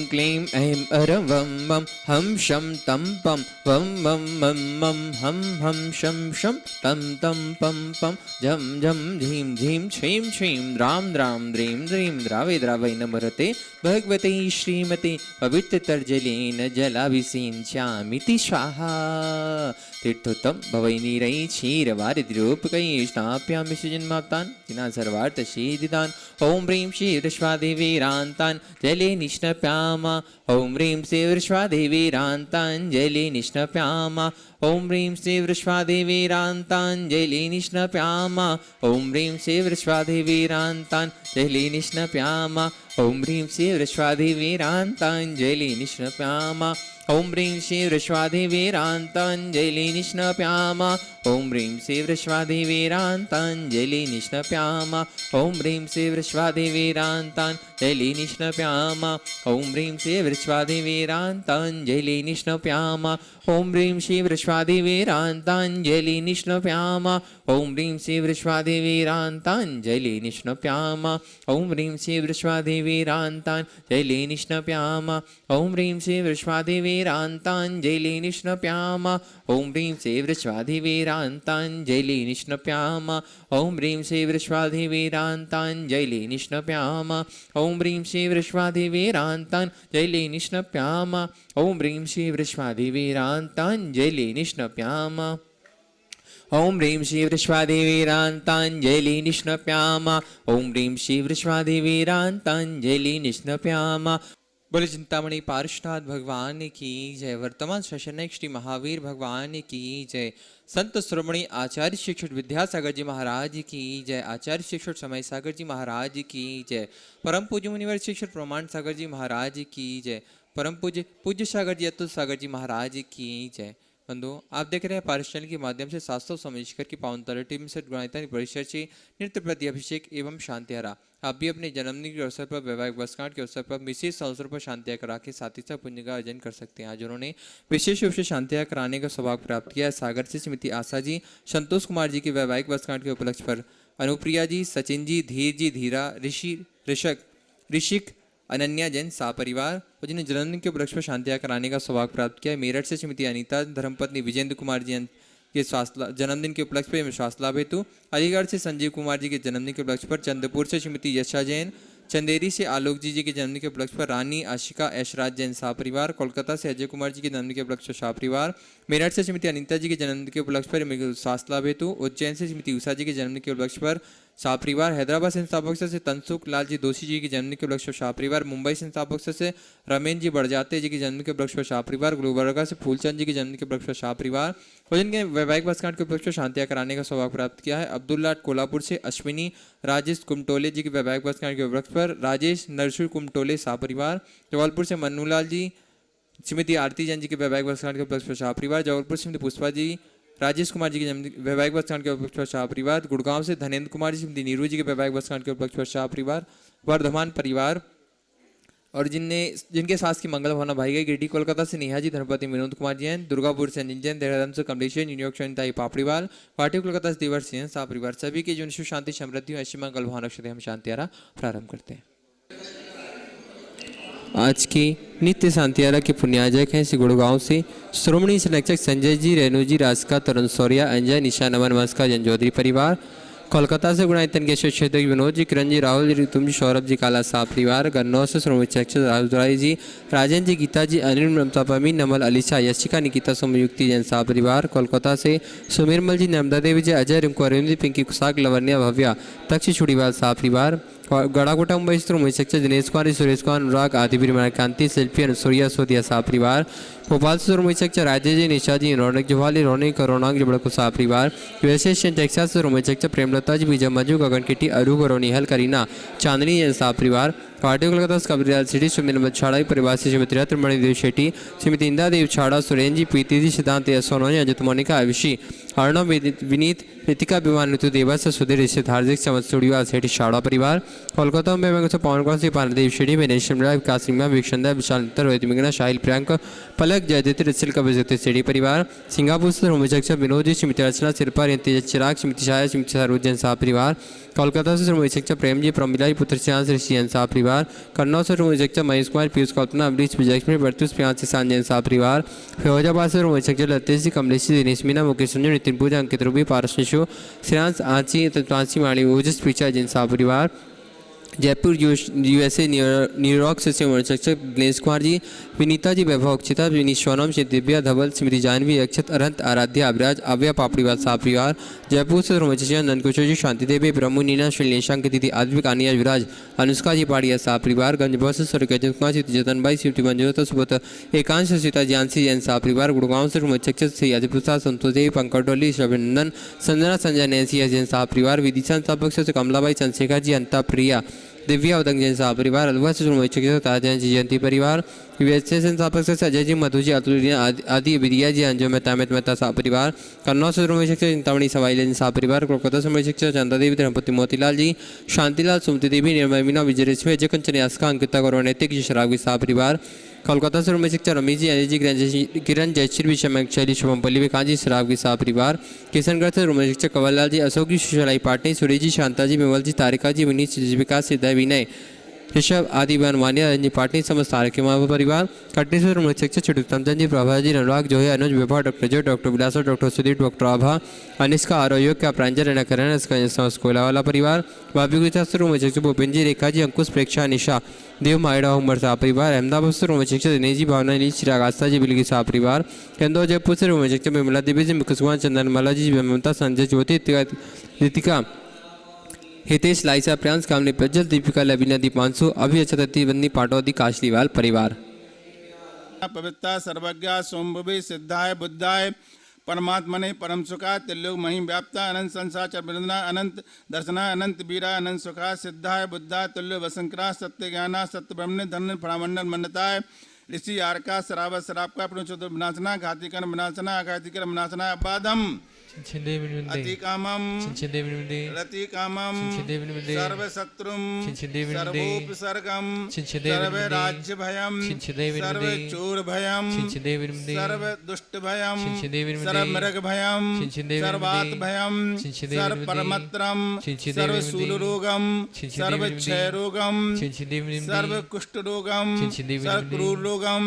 क्लीं ऐं अरं वं मं हं शं तं पं वं मं मं मं हं हं शं शं तं तं पं पं झं झं झीं झीं छीं छीं द्रां द्रां द्रीं द्रीं द्रावै द्रावै नमरते भगवते श्रीमते पवित्रतर्जलेन जलाभिषिञ्चामिति स्वाहा। तीर्थोत्तम भवैनीरै क्षीरवारिधिरूपकै स्नाप्यामि सुजन्माप्तान् जिना सर्वार्थ सिद्धिदान्। ॐ ह्रीं श्री वृषभादेवीरान्तान् जले निष्णप्यामा। ॐ ह्रीं श्री वृषभादेवीरान्तान् जले निष्णप्यामा। ॐ ह्रीं श्री वृषभादेवीरान्तान् जले निष्णप्यामा। ॐ ह्रीं श्री वृषभादेवीरान्तान् जले निष्णप्यामा। ॐ ह्रीं श्री वृषभादेवीरान्तान् जले निष्णप्यामा। ॐ ह्रीं श्री वृषभादेवीरान्तान् जले निष्णप्यामा। ॐ ह्रीं श्री वृषभादेवीरान्तान् जले निष्णप्यामा। ॐ ह्रीं श्री वृषभादेवीरान्तान् जले निष्णप्यामा। ॐ ह्रीं श्री वृषभादेवीरान्तान् जले निष्णप्यामा। ॐ ह्रीं श्री वृषभादेवीरान्तान् जले निष्णप्यामा। ॐ ह्रीं श्री वृषभादेवीरान्तान् जले निष्णप्यामा। ॐ ह्रीं श्री वृषभादेवीरान्तान् जले निष्णप्यामा। ॐ ह्रीं श्री वृषभादेवीरान्तान् जले निष्णप्यामा। ॐ ह्रीं श्री वृषभादेवीरान्तान् जले निष्णप्यामा। ॐ ह्रीं श्री वृषभादेवीरान्तान् जले निष्णप्यामा। ॐ ह्रीं श्री वृषभादेवीरान्तान् जले निष्णप्यामा। ॐ ह्रीं श्री वृषभादेवीरान्तान् जले निष्णप्यामा। ॐ ह्रीं श्री वृषभादेवीरान्तान् जले निष्णप्यामा। ॐ ह्रीं श्री वृषभादेवीरान्तान् जले निष्णप्यामा। बोले चिंतामणि पार्षनाथ भगवान की जय। वर्तमान शशनक श्री महावीर भगवान की जय। संत श्रोमणी आचार्य शिक्षक विद्यासागर जी महाराज की जय। आचार्य शिक्षक समय सागर जी महाराज की जय। परम पूज्य मुनिवर शिक्षक प्रमाण सागर जी महाराज की जय। परम पूज्य सागर जी अतुल सागर जी महाराज की जय। बंधु, आप देख रहे हैं पारस चैनल के माध्यम से शास्त्रों समझकर की पावन तलटी में गुणायता परिषद से नृत्य प्रति अभिषेक एवं शांतिहारा। आप भी अपने जन्मदिन के अवसर पर वैवाहिक वर्षगांठ के अवसर पर विशेष अवसर पर शांतियाँ करा के साथ ही साथ पुण्य का अर्जन कर सकते हैं। आज उन्होंने विशेष रूप से शांतियाँ कराने का सौभाग्य प्राप्त किया है। सागर से स्मृति आशा जी, संतोष कुमार जी के वैवाहिक वर्षगांठ के उपलक्ष्य पर अनुप्रिया जी, सचिन जी, धीर जी, धीरा, ऋषिक, अनन्या जैन सा परिवार और जिन्हें जन्मदिन के उपलक्ष्य पर शांतियाँ कराने का सौभाग्य प्राप्त किया है। मेरठ से श्रीमती अनीता, धर्मपत्नी विजेंद्र कुमार जी के जन्मदिन के उपलक्ष्य पर श्वास लाभ हेतु। अलीगढ़ से संजीव कुमार जी के जन्मदिन के उपलक्ष्य पर। चंद्रपुर से श्रीमती यशा जैन। चंदेरी से आलोक जी के जन्मदिन के उपलक्ष्य पर रानी आशिका ऐशराज जैन शाह परिवार। कोलकाता से अजय कुमार जी के जन्मदिन के उपलक्ष्य पर शाह परिवार। मेरठ से श्रीमती अनीता जी के जन्मदिन के उपलक्ष्य पर स्वास्थ्य लाभ हेतु। उज्जैन से श्रीमती उषा जी के जन्मदिन के उपलक्ष्य पर शाह परिवार। हैदराबाद संस्थापक से तनसुख लाल जी दोषी जी के जन्मदिन के उपलक्ष्य पर शाह परिवार। मुंबई संस्थापक से रमेन जी बड़जाते जी के जन्मदिन के उपलक्ष्य पर शाह परिवार। गुलबर्गा से फूलचंद जी के जन्मदिन के उपलक्ष्य पर शाह परिवार और जिनके वैवाहिक वर्षगांठ के उपलक्ष्य पर शांतियाँ कराने का सौभाग्य प्राप्त किया है। अब्दुल्ला कोल्हापुर से अश्विनी राजेश कुमटोले जी के वैवाहिक वर्षगांठ के उपलक्ष्य पर। राजेश नरसुर कुमटोले शाह परिवार। जबलपुर से मन्नूलाल जी, श्रीमती आरती जैन जी के वैवाहिक वर्षगांठ के उपलक्ष्य पर शाह परिवार। जबलपुर श्रीमती पुष्पा जी, राजेश कुमार जी के जन्मदिन वैवाहिक वर्षगांठ के उपलक्ष्य पर शाह परिवार। गुड़गांव से धनेन्द्र कुमार जी, श्रीमती नीरू जी के वैवाहिक वर्षगांठ के उपलक्ष्य पर शाह परिवार। वर्धमान परिवार और जिनके सास की मंगल भावना भाई गई। गिरिडीह कोलकाता से नेहा जी, धर्मपति विनोद कुमार जैन। दुर्गापुर से अंजन जैन। देहरादून से कमलेश, न्यूयॉर्क से अनिता पापड़ीवाल। गुवाहाटी कोलकाता से देवर सिंह शाह परिवार। सभी के जीवन शांति समृद्धि और ऐसी मंगल भावना से हम शांतियारा प्रारंभ करते हैं। आज की नित्य शांतियारा के पुण्याजक हैं श्री गुड़गांव से श्रोमणी संरक्षक संजय जी, रेणु जी, राजका, तरुण सौर्या, अंजय, निशा, नमन, नमस्कार, जन चौधरी परिवार। कोलकाता से गुणायतन के क्षेत्र विनोद जी, किरण जी, राहुल जी, ऋतुम जी, सौरभ जी, काला साह परिवार। गन्नौर से श्रोमणी संरक्षक राहुल जी, राजन जी, गीता जी, अनिल, ममता, पमी, नमल, अलीशा, यशिका, निकिता, सोमयुक्ति, जैन शाह परिवार। कोलकाता से सुमिरमल जी, नर्मदा देवी जी, अजय, रिंकू, अरविंद जी, पिंकी, कुशाक, लवन्या, भव्या, तक्षी, छुड़ीवाल शाह परिवार। गड़ाकोटा मुंबई से श्रोमणी संरक्षक दिनेश कुमार, सुरेश कुमार, अनुराग, आदिवीर, कांति, शिल्पी, अनुसूर्या, सोदिया शाह परिवार। भोपाल से श्रोमणी संरक्षक राजेश जी, निशा जी, रौनक जवाली, रौनक, रोनांग, जबड़को शाह परिवार। यूएसए टेक्सास से श्रोमणी संरक्षक प्रेमलता जी, विजय मंजू, गगन किटी, अरूप, रोनिहल, करीना, चांदनी जैन शाह परिवार। गुवाहाटी कोलकाता से कबरीलाल सिटी, सुमिन छाड़ा परिवार से श्रीमती रत्नमणि देव शेट्टी, श्रीमती इंदा देव छाड़ा, सुरेन जी, प्रीति जी, सिद्धांत, सोनोनी, अजित, मोनिका, अविशी, अर्णव विनीत ऋतिका विमान ऋतु देवस सुधीर ऋषित हार्दिक चमत स्टूडियो सेठी शाड़ा परिवार कोलकाता में पवन कौर सी पानदेव शेडी में नेशनल विकास सिंह विक्षंदा विशाल रोहित मिगना शाहिल प्रियंक पलक जयदित रिसिल का विजय सेठी परिवार सिंगापुर से रोमिचक्ष विनोद श्रीमती अर्चना सिरपा तेज चिराग श्रीमती शाया श्रीमती सरोज जैन साह परिवार कोलकाता से रोमिचक्ष प्रेम जी प्रमिला पुत्र श्रेयांश ऋषि जैन साह परिवार कन्नौज से रोमिचक्ष महेश कुमार पीयूष कल्पना अमरीश विजयलक्ष्मी बर्तुस प्रियांश सान जैन साह परिवार फिरोजाबाद से रोमिचक्ष लतेश जी कमलेश जी दिनेश मीना मुकेश संजय नितिन पूजा अंकित रूबी पारस निशु श्रेयांश आंची तत्वांशी माणी ओजस प्रीचा जैन साह परिवार जयपुर यूएसए न्यूयॉर्क से शिक्षक दिनेश कुमार जी विनीता जी वैभव अक्षिता विनीत सोनम श्री दिव्या धवल स्मृति जानवी अक्षत अरंत आराध्या अभिराज अव्या पापड़ीवाल साह परिवार जयपुर से रोमचंद नंदकुशो जी शांति देवी ब्रह्मु नीना श्री लेशांक दीदी आद्विक आनिया विराज अनुष्का जी पाड़िया साह परिवार गंज बस स्वर्गीय कुमार श्री जतन भाई श्रीमती मंजुलता सुबत एकांश सीता जानसी जैन साह परिवार गुड़गांव से रोमचक्ष श्री अजय प्रसाद संतोष देवी पंकज डोली रविनंदन संजना संजय नैसी जैन साह परिवार विदिशा पक्ष से कमलाबाई चंद्रशेखर जी अंता प्रिया दिव्या उदंग जैन साह परिवार अलवा से ताजन जी जयंती परिवार यूएसए संस्थापक से अजय जी मधु जी अतुल आदि विदिया जी अंजुम मेहता अमित मेहता साह परिवार कन्नौज से शिक्षक चिंतामणि सवाई जैन साह परिवार कोलकाता से शिक्षक चंदा देवी धर्मपति मोतीलाल जी शांतिलाल सुमति देवी निर्मय मीना विजय रेशमी अजय कंचन यास्का अंकिता गौरव नैतिक जी शराबी साह परिवार कोलकाता से शिक्षक रमेश जी अजय जी किरण जयश्री विषय शैली शुभम पल्ली विकास जी शराब की साह परिवार किशनगढ़ से शिक्षक कंवरलाल जी अशोक जी सुशलाई पाटनी सुरेश जी शांता जी विमल जी तारिका जी विनीत विकास सिद्धा विनय ऋषभ आदि वानिया रंजी पाटनी समस्त तारक परिवार कटनी से शिक्षक चिटुतमचंद जी प्रभा जी अनुराग जोहे अनुज विभा डॉक्टर जो डॉक्टर विलास डॉक्टर सुदीप डॉक्टर आभा अनिष्का आरोयोग का प्रांजल रणकरण कोलावाला परिवार भाभी शिक्षक भूपेन जी रेखा जी अंकुश प्रेक्षा निशा देव मायड़ा उमर साह परिवार अहमदाबाद से शिक्षक दिनेश जी भावना ली चिराग आस्था जी बिलगी साह परिवार इंदौर जयपुर से शिक्षक विमला देवी जी मुकेश कुमार चंदन माला जी ममता संजय ज्योति ऋतिका हितेश लाइसा प्रियांश कामनी प्रज्वल दीपिका लवीना दीपांशु अभी अचतती बंदी पाटौदी काशलीवाल परिवार पवित्रा सर्वज्ञा सोमभुवि सिद्धाय बुद्धाय परमात्मने परम सुखा त्रिलोक मही व्याप्ता अनंत संसार चरवृंदना अनंत दर्शना अनंत वीरा अनंत सुखा सिद्धाय बुद्धा तुल्य वसंकरा सत्य ज्ञाना सत्य ब्रह्मण्य धन फणामंडल मन्नताय ऋषि आरका शराब शराब का पुनः विनाशना घातिकर विनाशना अघातिकर विनाशना अबाधम अतिकामम रतिकामम सर्वशत्रुम सर्वोपसर्गम सर्वराज्यभयम सर्वचोरभयम सर्वदुष्टभयम सर्वमृगभयम सर्वातभयम सर्वपरमत्रम सर्वशूलरोगम सर्वक्षयरोगम सर्वकुष्ठरोगम सर्वक्रूररोगम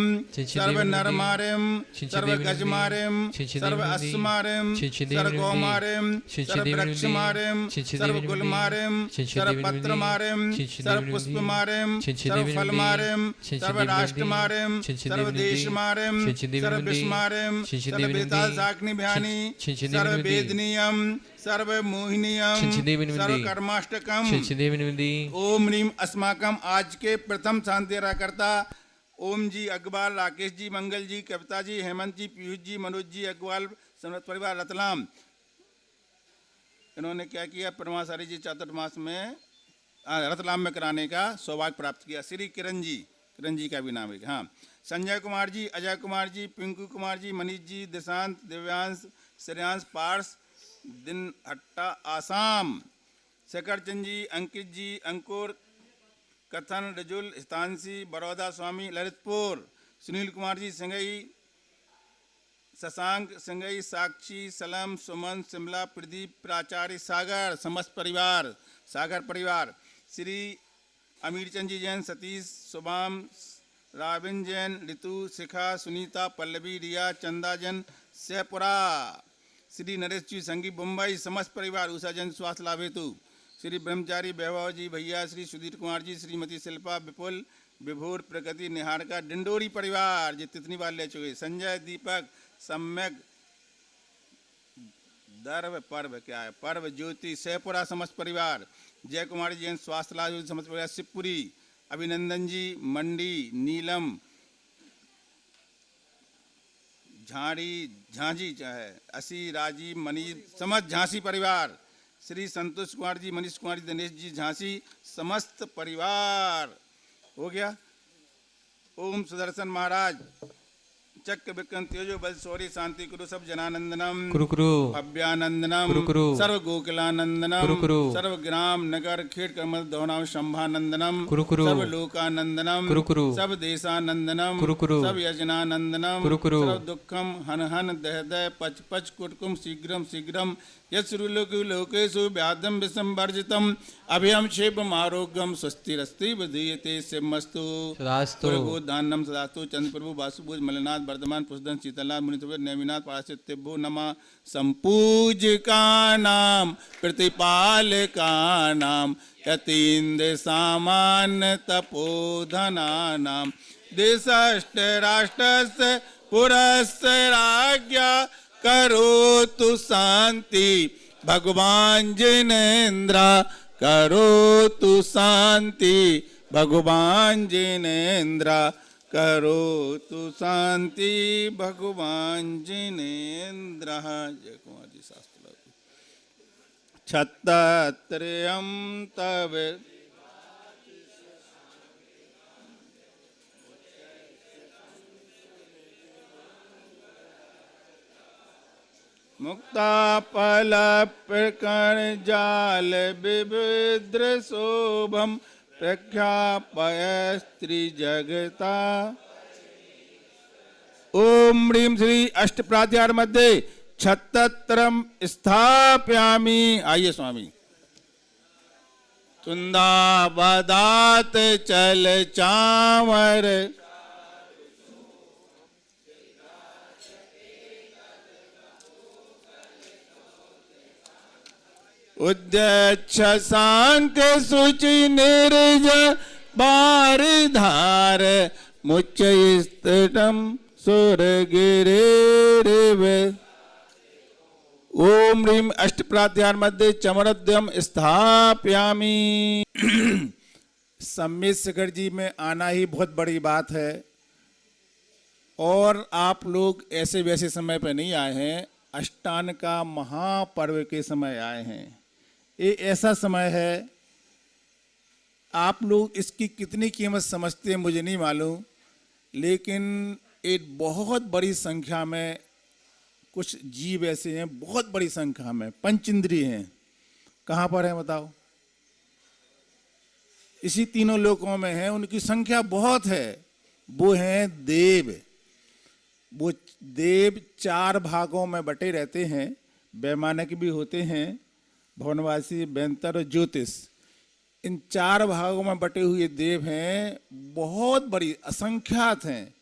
सर्वनरमार्यम सर्वगजमार्यम सर्वाश्वमार्यम सर्वगौमार्यम सर्ववृक्षमार्यम सर्वगुलमार्यम सर्वपत्रमार्यम सर्वपुष्पमार्यम सर्वफलमार्यम सर्वराष्ट्रमार्यम सर्वदेशमार्यम सर्वविश्वमार्यम सर्ववेदासाग्निभ्यानि सर्ववेदनीयम सर्वमोहिनीयम सर्वकर्माष्टकम ओम ह्रीम अस्माकम आज के प्रथम शांतिराकर्ता ओम जी अकबाल राकेश जी मंगल जी कविता जी हेमंत जी पीयूष जी मनोज जी अकबाल समृत परिवार रतलाम इन्होंने क्या किया परमाचार्य जी चातुर्मास में रतलाम में कराने का सौभाग्य प्राप्त किया। श्री किरण जी का भी नाम है। हाँ, संजय कुमार जी अजय कुमार जी पिंकू कुमार जी मनीष जी दिशांत दिव्यांश श्रेयांश पार्स दिन हट्टा आसाम शेखर चंद जी अंकित जी अंकुर कथन रजुल हितांशी बड़ौदा स्वामी ललितपुर सुनील कुमार जी सिंगई शशांक सिंगई साक्षी सलम सुमन शिमला प्रदीप प्राचार्य सागर समस्त परिवार सागर परिवार श्री अमीर चंद जी जैन सतीश शुभाम राविन जैन ऋतु शिखा सुनीता पल्लवी रिया चंदा जैन सहपुरा श्री नरेश जी संगी मुंबई समस्त परिवार उषा जैन स्वास्थ्य लाभ हेतु श्री ब्रह्मचारी वैभव जी भैया श्री सुधीर कुमार जी श्रीमती शिल्पा विपुल विभोर प्रगति निहार का डिंडोरी परिवार जी तितनी बार ले चुके संजय दीपक सम्यक दर्व पर्व क्या है पर्व ज्योति सहपुरा समस्त परिवार जय कुमार जी जैन स्वास्थ्य लाभ समस्त परिवार शिवपुरी अभिनंदन जी मंडी नीलम झाड़ी झांझी चाहे असी राजीव मनीष समस्त झांसी परिवार श्री संतोष कुमार जी मनीष कुमार जी दिनेश जी झांसी समस्त परिवार हो गया। ओम सुदर्शन महाराज चक्र विक्रम तेजो बल शौर्य शांति कुरु सब जनानंदनम कुरु कुरु भव्यानंदनम कुरु कुरु सर्व गोकुलानंदनम कुरु कुरु सर्व ग्राम नगर खेड़ कर्मल दोहनाम शंभानंदनम कुरु कुरु सर्व लोकानंदनम कुरु कुरु सब देशानंदनम कुरु कुरु सब यजनानंदनम कुरु कुरु सर्व दुखम हन हन दह दह पच पच कुटकुम शीघ्रम शीघ्रम यत्सुलोक लोकेषु व्याधम विषम वर्जितम अभयम क्षेपम आरोग्यम स्वस्तिरस्ति विधीयते सिमस्तु सदास्तु दानम सदास्तु चंद्र प्रभु वासुभुज मलनाथ वर्धमान पुष्दन शीतलनाथ मुनितव नैमिनाथ पाराशत्यभ्यो नमः संपूजकानां प्रतिपालकानां यतीन्द्र सामान्य तपोधनानां देशश्च राष्ट्रस्य पुरस्य राज्ञा करोतु शांति भगवान जिनेन्द्र करोतु शांति भगवान जिनेन्द्र करोतु शांति भगवान जिनेन्द्र। जय कुमार जी शास्त्र छत्तत्रयं तव मुक्ता पल प्रकरण जाल विविद्र शोभम प्रख्यापय स्त्री जगता। ओम ह्रीं श्री अष्टप्राध्याय मध्ये छत्तत्रम स्थापयामि। आइए स्वामी। तुंदाबदात चल चावर उद्यच्छ सांक सुचि निर्ज बार धार मुच्चयस्तटम सुरगिरेरिव। ओम ह्रीं अष्टप्राध्याय मध्ये चमरद्यम स्थापयामि। सम्मेद शिखर जी में आना ही बहुत बड़ी बात है और आप लोग ऐसे वैसे समय पर नहीं आए हैं, अष्टान का महापर्व के समय आए हैं। ये ऐसा समय है, आप लोग इसकी कितनी कीमत समझते हैं मुझे नहीं मालूम, लेकिन एक बहुत बड़ी संख्या में कुछ जीव ऐसे हैं, बहुत बड़ी संख्या में पंचेंद्रिय हैं। कहाँ पर हैं बताओ? इसी तीनों लोकों में हैं, उनकी संख्या बहुत है। वो हैं देव। वो देव 4 भागों में बटे रहते हैं, वैमानिक भी होते हैं, भवनवासी, बेंतर और ज्योतिष। इन 4 भागों में बटे हुए देव हैं, बहुत बड़ी असंख्यात हैं।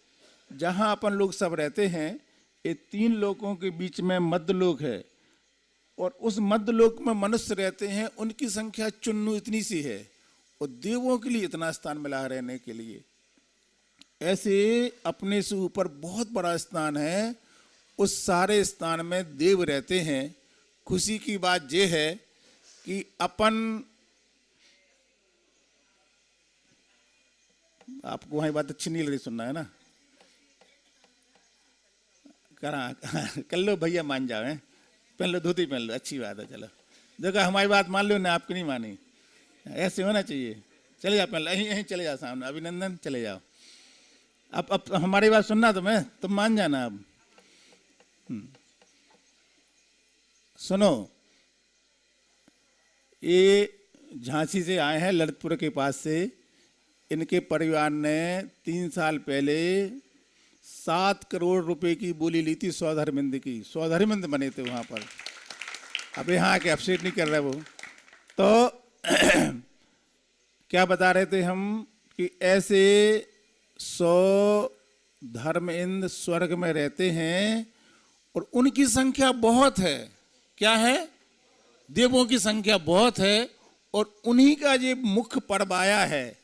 जहाँ अपन लोग सब रहते हैं, ये 3 लोकों के बीच में मध्यलोक है और उस मध्यलोक में मनुष्य रहते हैं, उनकी संख्या चुन्नू इतनी सी है और देवों के लिए इतना स्थान मिला रहने के लिए। ऐसे अपने से ऊपर बहुत बड़ा स्थान है, उस सारे स्थान में देव रहते हैं। खुशी की बात यह है कि अपन आपको वहाँ बात अच्छी नहीं लग रही सुनना है ना, करा कर लो भैया, मान जाओ, हैं पहन लो, धोती पहन लो, अच्छी बात है। चलो देखो हमारी बात मान लो ना, आपकी नहीं मानी, ऐसे होना चाहिए। चले जाओ, पहन लो, यहीं यहीं चले जाओ सामने, अभिनंदन चले जाओ। अब हमारी बात सुनना तुम्हें, तुम मान जाना। अब सुनो, ये झांसी से आए हैं, ललितपुर के पास से। इनके परिवार ने 3 साल पहले 7 करोड़ रुपए की बोली ली थी स्वधर्मिंद की। स्वधर्मिंद बने थे वहाँ पर। अब यहाँ के अपसेट नहीं कर रहे वो तो क्या बता रहे थे हम कि ऐसे 100 धर्मिंद स्वर्ग में रहते हैं और उनकी संख्या बहुत है। क्या है? देवों की संख्या बहुत है और उन्हीं का ये मुख्य पर्व आया है।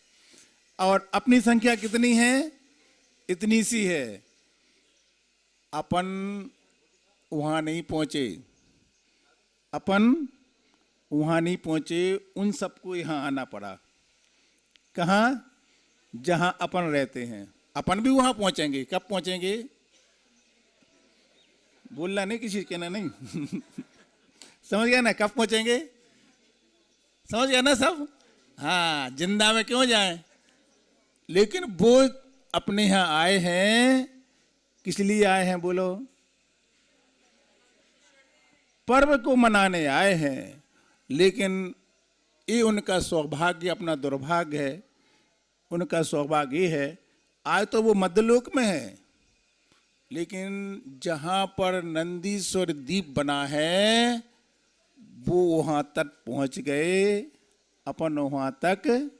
और अपनी संख्या कितनी है? इतनी सी है। अपन वहाँ नहीं पहुँचे, अपन वहाँ नहीं पहुँचे, उन सबको यहाँ आना पड़ा। कहाँ? जहाँ अपन रहते हैं। अपन भी वहाँ पहुँचेंगे। कब पहुँचेंगे? बोलना नहीं, किसी कहना नहीं समझ गया ना? कब पहुँचेंगे? समझ गया ना सब? हाँ, जिंदा में क्यों जाएं? लेकिन वो अपने यहाँ आए हैं किस लिए आए हैं बोलो? पर्व को मनाने आए हैं। लेकिन ये उनका सौभाग्य अपना दुर्भाग्य है। उनका सौभाग्य ये है, आज तो वो मध्यलोक में है, लेकिन जहां पर नंदीश्वर दीप बना है वो वहां तक पहुंच गए, अपन वहां तक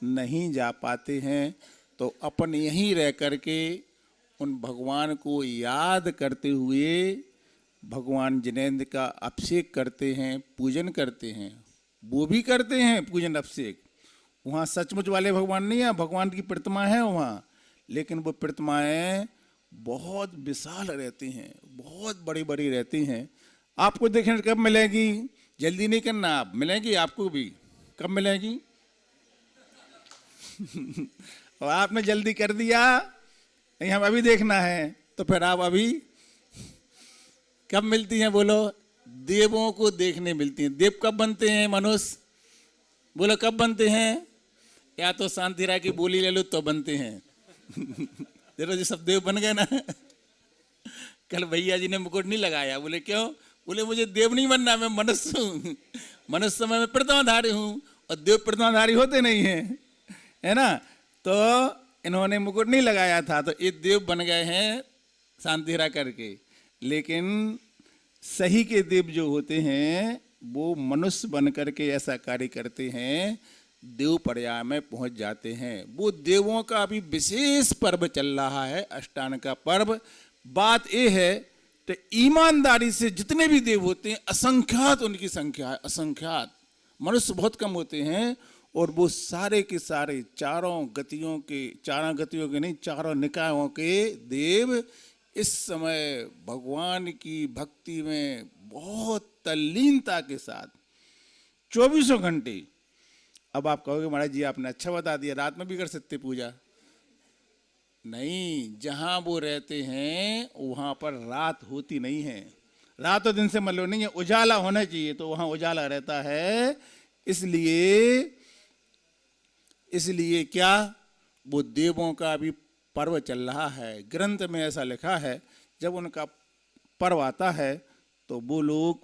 नहीं जा पाते हैं। तो अपन यहीं रह करके उन भगवान को याद करते हुए भगवान जिनेंद्र का अभिषेक करते हैं, पूजन करते हैं। वो भी करते हैं पूजन अभिषेक। वहाँ सचमुच वाले भगवान नहीं है, भगवान की प्रतिमा है वहाँ, लेकिन वो प्रतिमाएं बहुत विशाल रहती हैं, बहुत बड़ी बड़ी रहती हैं। आपको देखने कब मिलेगी? जल्दी नहीं करना, आप मिलेगी, आपको भी कब मिलेगी? और आपने जल्दी कर दिया, नहीं हम अभी देखना है, तो फिर आप अभी कब मिलती हैं बोलो? देवों को देखने मिलती हैं। देव कब बनते हैं मनुष्य? बोलो कब बनते हैं? या तो शांति राय की बोली ले लो तो बनते हैं। देखो जी सब देव बन गए ना। कल भैया जी ने मुकुट नहीं लगाया, बोले क्यों? बोले मुझे देव नहीं बनना, मैं मनुष्य हूँ। मनुष्य समय में प्रतिमाधारी हूँ, और देव प्रतिमाधारी होते नहीं हैं, है ना। तो इन्होंने मुकुट नहीं लगाया था, तो ये देव बन गए हैं शांतिरा करके। लेकिन सही के देव जो होते हैं वो मनुष्य बन करके ऐसा कार्य करते हैं, देव पर्याय में पहुंच जाते हैं। वो देवों का अभी विशेष पर्व चल रहा है, अष्टांग का पर्व। बात ये है तो ईमानदारी से जितने भी देव होते हैं, असंख्यात उनकी संख्या है, असंख्यात। मनुष्य बहुत कम होते हैं, और वो सारे के सारे चारों गतियों के नहीं, चारों निकायों के देव इस समय भगवान की भक्ति में बहुत तल्लीनता के साथ 24 घंटे। अब आप कहोगे महाराज जी आपने अच्छा बता दिया, रात में भी कर सकते पूजा? नहीं, जहां वो रहते हैं वहां पर रात होती नहीं है। रात और दिन से मतलब नहीं है, उजाला होना चाहिए, तो वहां उजाला रहता है। इसलिए क्या, वो देवों का अभी पर्व चल रहा है। ग्रंथ में ऐसा लिखा है, जब उनका पर्व आता है तो वो लोग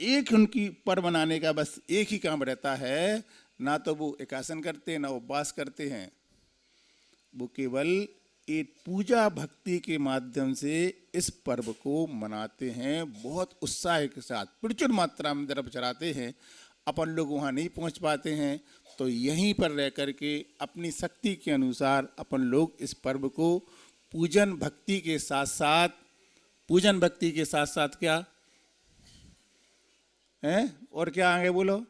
एक, उनकी पर्व मनाने का बस एक ही काम रहता है, ना तो वो एकासन करते ना उपवास करते हैं। वो केवल एक पूजा भक्ति के माध्यम से इस पर्व को मनाते हैं, बहुत उत्साह के साथ, प्रचुर मात्रा में द्रव्य चढ़ाते हैं। अपन लोग वहाँ नहीं पहुँच पाते हैं, तो यहीं पर रह करके अपनी शक्ति के अनुसार अपन लोग इस पर्व को पूजन भक्ति के साथ साथ क्या है, और क्या आगे बोलो?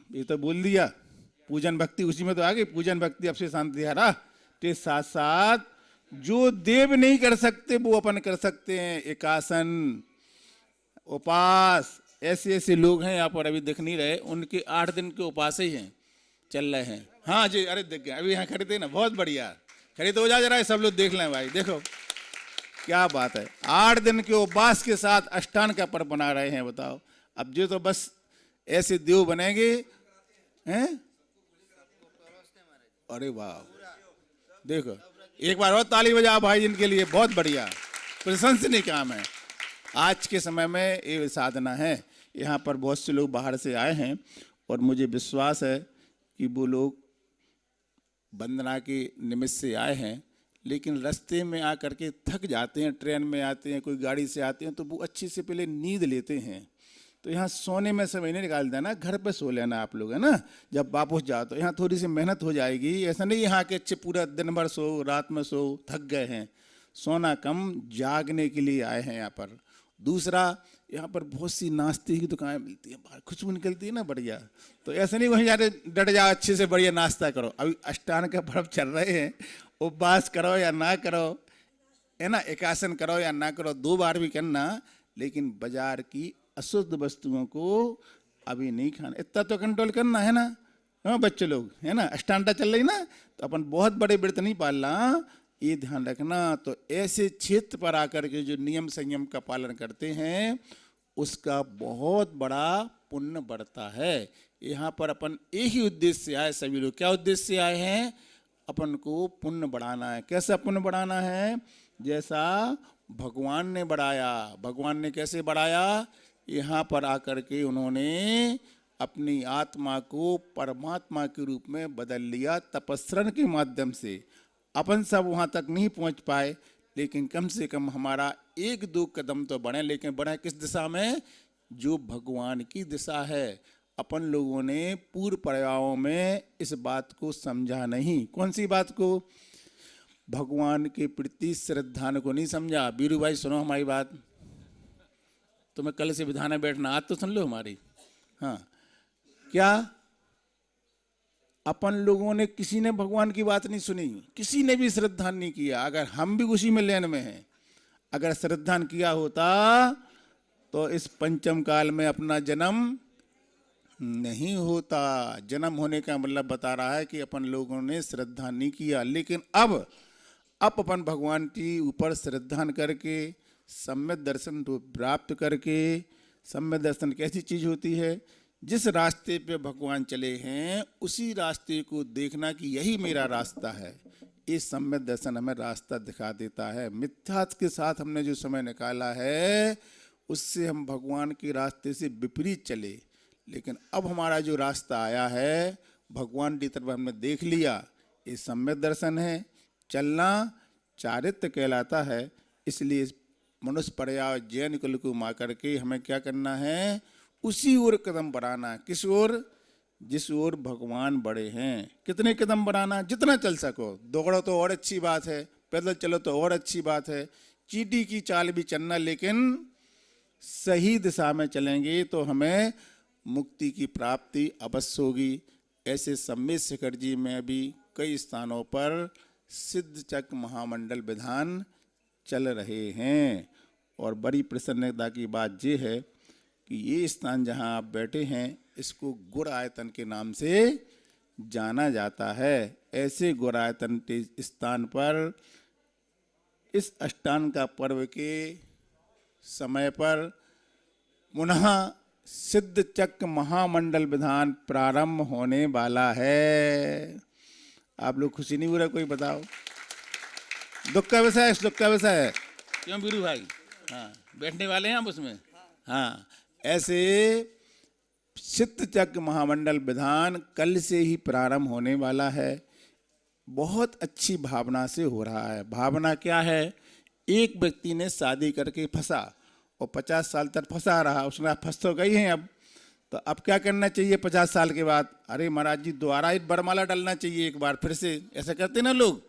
ये तो बोल दिया, पूजन भक्ति उसी में तो आ गई। पूजन भक्ति अब से शांति हरा के साथ साथ जो देव नहीं कर सकते वो अपन कर सकते हैं। एकासन, उपास, ऐसे ऐसे लोग हैं यहाँ पर, अभी दिख नहीं रहे, उनके 8 दिन के उपास ही हैं, चल रहे हैं। हाँ जी, अरे देख गए अभी यहाँ खड़े थे ना, बहुत बढ़िया, खड़े तो हो जा रहा है, सब लोग देख लें भाई, देखो क्या बात है। 8 दिन के उपवास के साथ अष्टांग का पर्व बना रहे हैं, बताओ। अब जो तो बस ऐसे देव बनेंगे हैं। अरे वाह, देखो एक बार और ताली बजाओ भाई इनके लिए, बहुत बढ़िया, प्रशंसनीय काम है। आज के समय में ये साधना है। यहाँ पर बहुत से लोग बाहर से आए हैं, और मुझे विश्वास है कि वो लोग वंदना के निमित्त से आए हैं, लेकिन रास्ते में आकर के थक जाते हैं, ट्रेन में आते हैं, कोई गाड़ी से आते हैं, तो वो अच्छे से पहले नींद लेते हैं। तो यहाँ सोने में समय नहीं निकाल देना, घर पे सो लेना आप लोग, है ना। जब वापस जाओ तो यहाँ थोड़ी सी मेहनत हो जाएगी। ऐसा नहीं यहाँ के अच्छे पूरा दिन भर सो, रात में सो, थक गए हैं। सोना कम, जागने के लिए आए हैं यहाँ पर। दूसरा, यहाँ पर बहुत सी नाश्ते की दुकानें मिलती हैं, बाहर खुशबू निकलती है ना, बढ़िया। तो ऐसा नहीं वहीं जाके डट जाओ, अच्छे से बढ़िया नाश्ता करो। अभी अष्टांग का पर्व चल रहे हैं, उपवास करो या ना करो, है ना, एकासन करो या ना करो, 2 बार भी करना, लेकिन बाजार की अशुद्ध वस्तुओं को अभी नहीं खाना। इतना तो कंट्रोल करना है ना, हाँ बच्चे लोग, है ना। अष्टांगा चल रही ना, तो अपन बहुत बड़े व्रत नहीं पालना, ये ध्यान रखना। तो ऐसे क्षेत्र पर आकर के जो नियम संयम का पालन करते हैं, उसका बहुत बड़ा पुण्य बढ़ता है। यहाँ पर अपन एक ही उद्देश्य से आए सभी लोग। क्या उद्देश्य से आए हैं? अपन को पुण्य बढ़ाना है। कैसा पुण्य बढ़ाना है? जैसा भगवान ने बढ़ाया। भगवान ने कैसे बढ़ाया? यहाँ पर आकर के उन्होंने अपनी आत्मा को परमात्मा के रूप में बदल लिया तपस्रण के माध्यम से। अपन सब वहाँ तक नहीं पहुँच पाए, लेकिन कम से कम हमारा 1-2 कदम तो बढ़े। लेकिन बढ़े किस दिशा में? जो भगवान की दिशा है। अपन लोगों ने पूर्व पर्यायों में इस बात को समझा नहीं। कौन सी बात को? भगवान के प्रति श्रद्धा को नहीं समझा। बीरू भाई सुनो हमारी बात, तुम्हें कल से विधान में बैठना, आज तो सुन लो हमारी। हाँ, क्या अपन लोगों ने किसी ने भगवान की बात नहीं सुनी, किसी ने भी श्रद्धा नहीं किया। अगर हम भी उसी में लेन में हैं, अगर श्रद्धा किया होता तो इस पंचम काल में अपना जन्म नहीं होता। जन्म होने का मतलब बता रहा है कि अपन लोगों ने श्रद्धा नहीं किया। लेकिन अब अपन भगवान की ऊपर श्रद्धा करके सम्यक दर्शन को प्राप्त करके, सम्यक दर्शन कैसी चीज होती है? जिस रास्ते पे भगवान चले हैं उसी रास्ते को देखना कि यही मेरा रास्ता है। ये सम्यक दर्शन हमें रास्ता दिखा देता है। मिथ्या के साथ हमने जो समय निकाला है उससे हम भगवान के रास्ते से विपरीत चले। लेकिन अब हमारा जो रास्ता आया है भगवान की तरफ हमने देख लिया, ये सम्यक दर्शन है। चलना चारित्र कहलाता है। इसलिए मनुष्य पर्याय जैन कुल को मा करके हमें क्या करना है? उसी ओर कदम बढ़ाना। किस ओर? जिस ओर भगवान बड़े हैं। कितने कदम बढ़ाना? जितना चल सको। दौड़ो तो और अच्छी बात है, पैदल चलो तो और अच्छी बात है। चींटी की चाल भी चलना, लेकिन सही दिशा में चलेंगे तो हमें मुक्ति की प्राप्ति अवश्य होगी। ऐसे सम्मेद शिखर जी में भी कई स्थानों पर सिद्ध चक्र महामंडल विधान चल रहे हैं। और बड़ी प्रसन्नता की बात ये है कि ये स्थान जहाँ आप बैठे हैं इसको गुड़ आयतन के नाम से जाना जाता है। ऐसे गुड़ आयतन के स्थान पर इस अष्टांग का पर्व के समय पर पुनः सिद्ध चक्र महामंडल विधान प्रारंभ होने वाला है। आप लोग खुशी नहीं हो रहा? कोई बताओ। दुख का विषय है, दुख का विषय है। क्यों बीरू भाई? हाँ, बैठने वाले हैं आप उसमें। हाँ, ऐसे सिद्ध चक्र महामंडल विधान कल से ही प्रारंभ होने वाला है। बहुत अच्छी भावना से हो रहा है। भावना क्या है? एक व्यक्ति ने शादी करके फंसा और 50 साल तक फंसा रहा। उसने फंस तो गई हैं अब, तो अब क्या करना चाहिए 50 साल के बाद? अरे महाराज जी दोबारा एक बरमाला डालना चाहिए, एक बार फिर से। ऐसा करते ना लोग।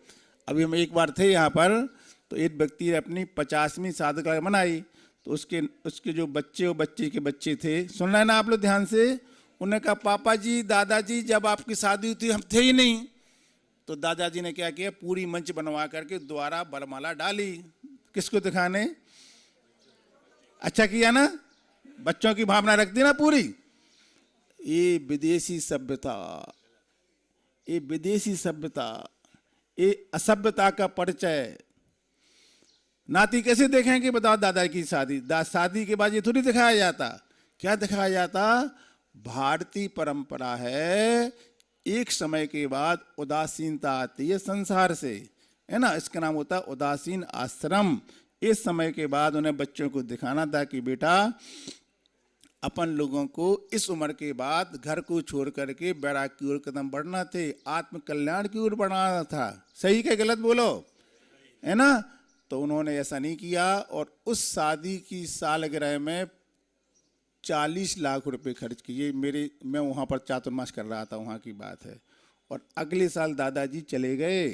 अभी हम एक बार थे यहाँ पर, तो एक व्यक्ति ने अपनी 50वीं सालगिरह मनाई। तो उसके जो बच्चे और बच्चे के बच्चे थे, सुन रहे ना आप लोग ध्यान से, उन्होंने कहा पापा जी, दादाजी, जब आपकी शादी हुई थी हम थे ही नहीं। तो दादाजी ने क्या किया? पूरी मंच बनवा करके दोबारा बरमाला डाली। किसको दिखाने? अच्छा किया ना, बच्चों की भावना रख दी ना पूरी। ये विदेशी सभ्यता, ये विदेशी सभ्यता, ये असभ्यता का परिचय। नाती कैसे देखेंगे बताओ? दादा की शादी, शादी के बाद ये थोड़ी दिखाया जाता। क्या दिखाया जाता? भारतीय परंपरा है, एक समय के बाद उदासीनता आती है संसार से, है ना। इसका नाम होता है उदासीन आश्रम। इस समय के बाद उन्हें बच्चों को दिखाना था कि बेटा अपन लोगों को इस उम्र के बाद घर को छोड़ करके बैराग की ओर कदम बढ़ना थे, आत्म कल्याण की ओर बढ़ना था। सही क्या गलत बोलो, है ना। तो उन्होंने ऐसा नहीं किया और उस शादी की सालगिरह में 40 लाख रुपए खर्च किए। मैं वहाँ पर चातुर्मास कर रहा था, वहाँ की बात है। और अगले साल दादाजी चले गए,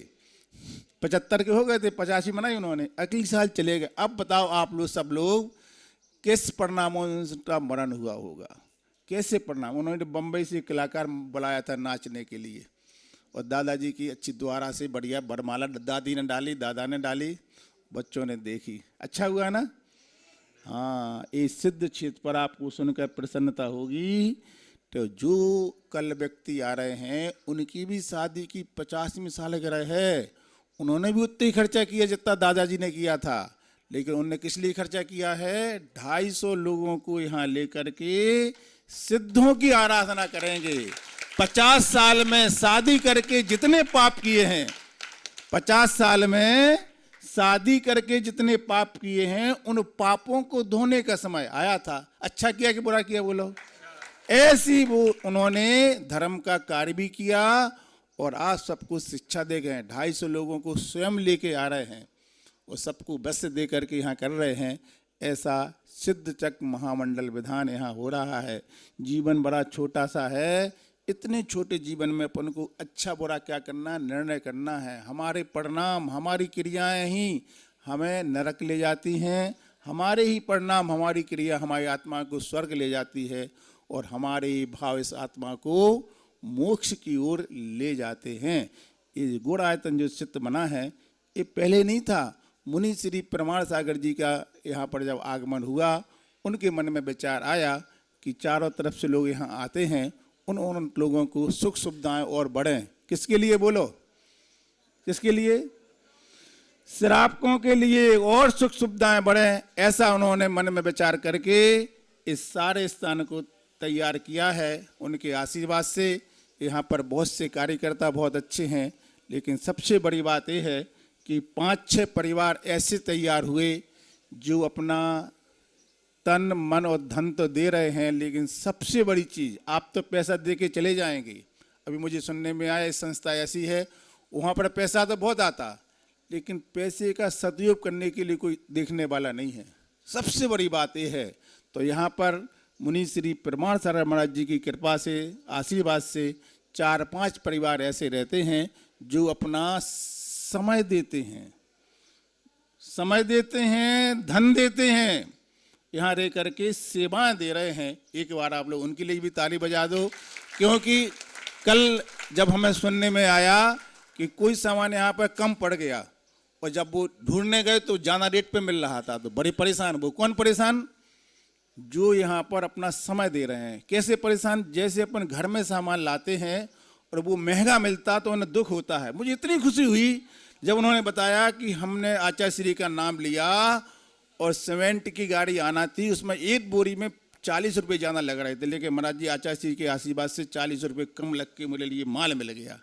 75 के हो गए थे, 85 मनाई उन्होंने, अगले साल चले गए। अब बताओ आप लोग सब लोग किस परिणामों का मरण हुआ होगा? कैसे परिणाम? उन्होंने बम्बई से कलाकार बुलाया था नाचने के लिए, और दादाजी की अच्छी द्वारा से बढ़िया बरमाला दादी ने डाली, दादा ने डाली, बच्चों ने देखी। अच्छा हुआ ना। हाँ, इस सिद्ध क्षेत्र पर आपको सुनकर प्रसन्नता होगी। तो जो कल व्यक्ति आ रहे हैं उनकी भी शादी की 50वीं सालगिरह है। उन्होंने भी उतना ही खर्चा किया जितना दादाजी ने किया था, लेकिन उन्होंने किस लिए खर्चा किया है? 250 लोगों को यहाँ लेकर के सिद्धों की आराधना करेंगे। 50 साल में शादी करके जितने पाप किए हैं, 50 साल में शादी करके जितने पाप किए हैं, उन पापों को धोने का समय आया था। अच्छा किया कि बुरा किया बोलो? ऐसी वो उन्होंने धर्म का कार्य भी किया और आज सबको शिक्षा दे गए। 250 लोगों को स्वयं लेके आ रहे हैं और सबको बस दे करके यहाँ कर रहे हैं। ऐसा सिद्ध चक महामंडल विधान यहाँ हो रहा है। जीवन बड़ा छोटा सा है, इतने छोटे जीवन में अपन को अच्छा बुरा क्या करना, निर्णय करना है। हमारे परिणाम, हमारी क्रियाएं ही हमें नरक ले जाती हैं, हमारे ही परिणाम, हमारी क्रिया हमारी आत्मा को स्वर्ग ले जाती है और हमारे ही भाव इस आत्मा को मोक्ष की ओर ले जाते हैं। ये गुण आयतन जो चित्त बना है, ये पहले नहीं था। मुनि श्री प्रमाण सागर जी का यहाँ पर जब आगमन हुआ, उनके मन में विचार आया कि चारों तरफ से लोग यहाँ आते हैं, उन लोगों को सुख सुविधाएं और बढ़ें। किसके लिए बोलो? किसके लिए? श्रावकों के लिए और सुख सुविधाएं बढ़ें। ऐसा उन्होंने मन में विचार करके इस सारे स्थान को तैयार किया है। उनके आशीर्वाद से यहाँ पर बहुत से कार्यकर्ता बहुत अच्छे हैं, लेकिन सबसे बड़ी बात यह है कि 5-6 परिवार ऐसे तैयार हुए जो अपना तन मन और धन तो दे रहे हैं, लेकिन सबसे बड़ी चीज़, आप तो पैसा दे के चले जाएंगे। अभी मुझे सुनने में आया इस संस्था ऐसी है, वहाँ पर पैसा तो बहुत आता, लेकिन पैसे का सदुपयोग करने के लिए कोई देखने वाला नहीं है। सबसे बड़ी बात यह है। तो यहाँ पर मुनि श्री प्रमाण सागर महाराज जी की कृपा से, आशीर्वाद से 4-5 परिवार ऐसे रहते हैं जो अपना समय देते हैं, समय देते हैं, धन देते हैं, यहाँ रह करके सेवाएं दे रहे हैं। एक बार आप लोग उनके लिए भी ताली बजा दो, क्योंकि कल जब हमें सुनने में आया कि कोई सामान यहाँ पर कम पड़ गया और जब वो ढूंढने गए तो ज़्यादा रेट पे मिल रहा था, तो बड़े परेशान। वो कौन परेशान? जो यहाँ पर अपना समय दे रहे हैं। कैसे परेशान? जैसे अपन घर में सामान लाते हैं और वो महंगा मिलता तो उन्हें दुख होता है। मुझे इतनी खुशी हुई जब उन्होंने बताया कि हमने आचार्य श्री का नाम लिया और सीमेंट की गाड़ी आना थी, उसमें एक बोरी में 40 रुपये ज़्यादा लग रहे थे, लेकिन महाराज जी आचार्य श्री के आशीर्वाद से 40 रुपये कम लग के मेरे लिए माल मिल गया।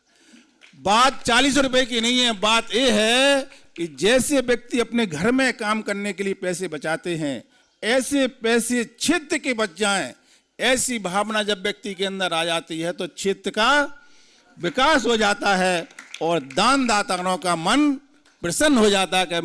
बात 40 रुपये की नहीं है, बात यह है कि जैसे व्यक्ति अपने घर में काम करने के लिए पैसे बचाते हैं, ऐसे पैसे क्षेत्र के बच जाएं। ऐसी भावना जब व्यक्ति के अंदर आ जाती है तो क्षेत्र का विकास हो जाता है और दान दाताओं का मन प्रसन्न हो जाता है।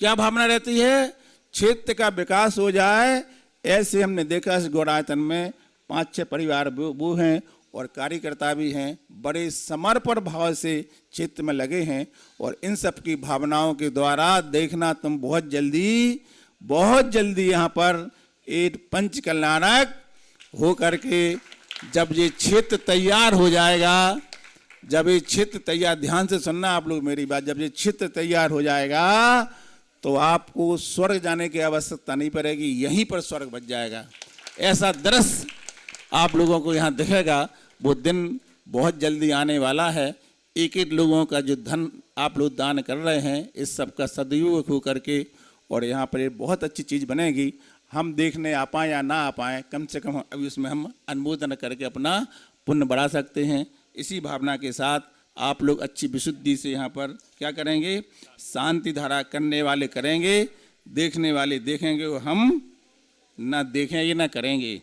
क्या भावना रहती है? क्षेत्र का विकास हो जाए। ऐसे हमने देखा इस गौरायतन में 5-6 परिवार वो हैं और कार्यकर्ता भी हैं, बड़े समर्पण भाव से क्षेत्र में लगे हैं। और इन सब की भावनाओं के द्वारा देखना तुम बहुत जल्दी यहाँ पर एक पंच कल्याणक हो करके जब ये क्षेत्र तैयार हो जाएगा, जब ये क्षेत्र तैयार, ध्यान से सुनना आप लोग मेरी बात, जब ये क्षेत्र तैयार हो जाएगा तो आपको स्वर्ग जाने की आवश्यकता नहीं पड़ेगी, यहीं पर स्वर्ग बच जाएगा। ऐसा दृश्य आप लोगों को यहाँ दिखेगा। वो दिन बहुत जल्दी आने वाला है। एक एक लोगों का जो धन आप लोग दान कर रहे हैं, इस सब का सदुपयोग हो करके और यहाँ पर ये बहुत अच्छी चीज़ बनेगी। हम देखने आ पाएँ या ना आ पाएँ, कम से कम अभी उसमें हम अनुमोदन करके अपना पुण्य बढ़ा सकते हैं। इसी भावना के साथ आप लोग अच्छी विशुद्धि से यहाँ पर क्या करेंगे? शांति धारा करने वाले करेंगे, देखने वाले देखेंगे, और हम ना देखेंगे ना करेंगे।